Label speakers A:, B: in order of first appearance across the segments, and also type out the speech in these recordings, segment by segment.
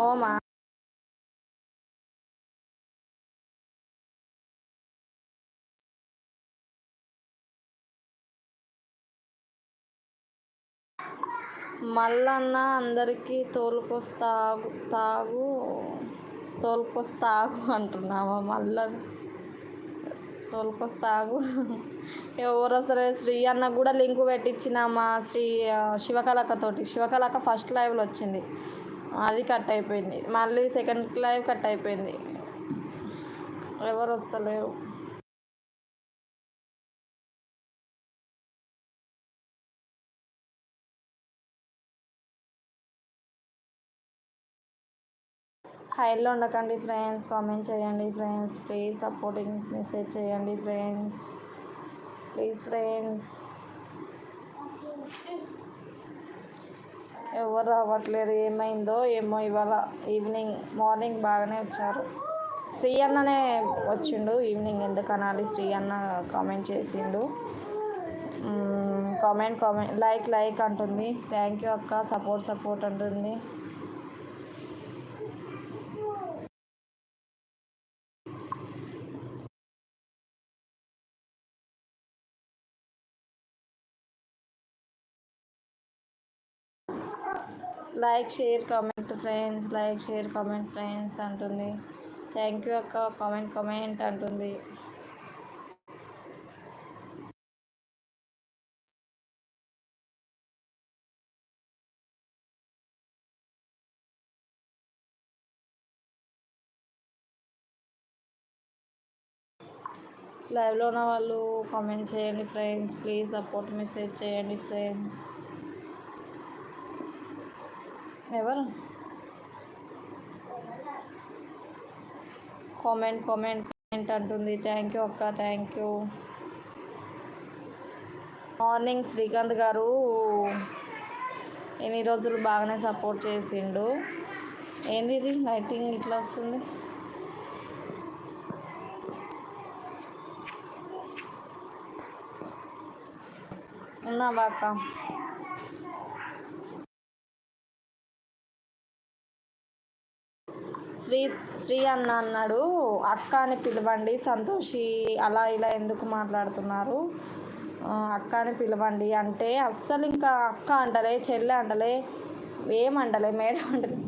A: ఓమా మల్లన్న అందరికీ తోలుకొస్తాగు అంటున్నావా? మళ్ళా తోలుకొస్తాగు. ఎవరు అసలు శ్రీ అన్న కూడా లింక్ పెట్టించిన మా శివకళక్కతోటి. శివకళక్క ఫస్ట్ లైవ్లో వచ్చింది, అది కట్ అయిపోయింది. మళ్ళీ సెకండ్ లైవ్ కట్ అయిపోయింది. ఎవరు వస్తలేరు. హైలో ఉండకండి ఫ్రెండ్స్, కామెంట్ చేయండి ఫ్రెండ్స్, ప్లీజ్ సపోర్టింగ్ మెసేజ్ చేయండి ఫ్రెండ్స్, ప్లీజ్ ఫ్రెండ్స్. ఎవరు రావట్లేరు, ఏమైందో ఏమో. ఇవాళ మార్నింగ్ బాగానే వచ్చారు. శ్రీ అన్ననే వచ్చిండు ఈవినింగ్. ఎందుకు అనాలి, శ్రీ అన్న కామెంట్ చేసిండు. కామెంట్ లైక్ అంటుంది. థ్యాంక్ యూ అక్క, సపోర్ట్ అంటుంది. లైక్ షేర్ కామెంట్ ఫ్రెండ్స్ అంటుంది. థ్యాంక్ యూ అక్క, కామెంట్ అంటుంది. లైవ్లో ఉన్న వాళ్ళు కామెంట్ చేయండి ఫ్రెండ్స్, ప్లీజ్ సపోర్ట్ మెసేజ్ చేయండి ఫ్రెండ్స్. ఎవరు కామెంట్ అంటుంది. థ్యాంక్ యూ అక్క, థ్యాంక్ యూ. మార్నింగ్ శ్రీకాంత్ గారు ఎన్ని రోజులు బాగానే సపోర్ట్ చేసిండు. ఏంది ఇది లైటింగ్ ఇట్లా వస్తుంది? ఉన్నావా అక్క? శ్రీ అన్న అన్నాడు, అక్క అని పిలవండి, సంతోషి అలా ఇలా ఎందుకు మాట్లాడుతున్నారు, అక్క అని పిలవండి అంటే అస్సలు ఇంకా అక్క అంటలే, చెల్లె అంటలే, ఏమంటలే, మేడం అంటలే,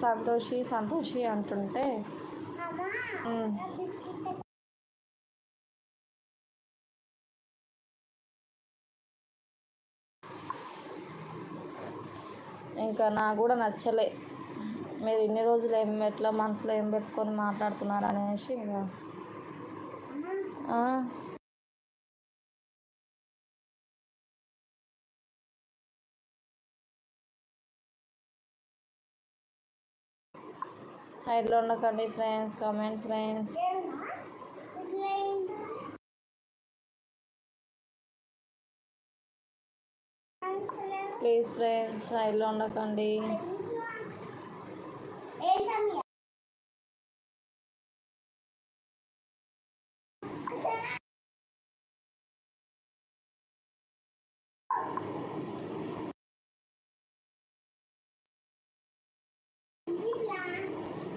A: సంతోషి అంటుంటే ఇంకా నాకు కూడా నచ్చలే. మీరు ఇన్ని రోజులు ఎట్లా మనసులో ఏం పెట్టుకొని మాట్లాడుతున్నారు అనేసి హైడ్లో ఉండకండి friends, comment friends. Please friends, హైడ్లో ఉండకండి.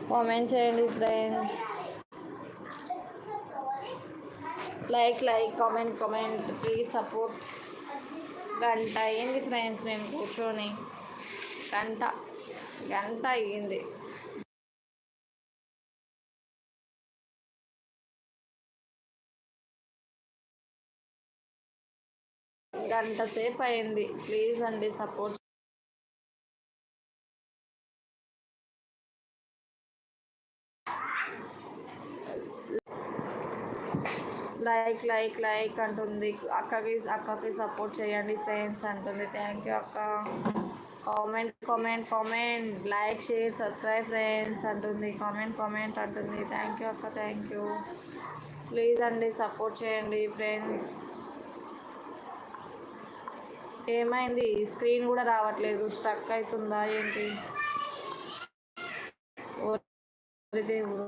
A: కామెంట్ చేయండి friends, like comment please support. గంట అయ్యింది ఫ్రెండ్స్ నేను కూర్చొని, గంట అయ్యింది. గంట సేపు అయింది. ప్లీజ్ అండి సపోర్ట్. లైక్ అంటుంది. అక్కకి సపోర్ట్ చేయండి ఫ్రెండ్స్ అంటుంది. థ్యాంక్ యూ అక్క. Comment like share subscribe friends అంటుంది. కామెంట్ అంటుంది. థ్యాంక్ యూ అక్క, థ్యాంక్ యూ. ప్లీజ్ అండి సపోర్ట్ చేయండి ఫ్రెండ్స్. ఏమైంది, స్క్రీన్ కూడా రావట్లేదు, స్ట్రక్ అవుతుందా ఏంటి? దేవుడు.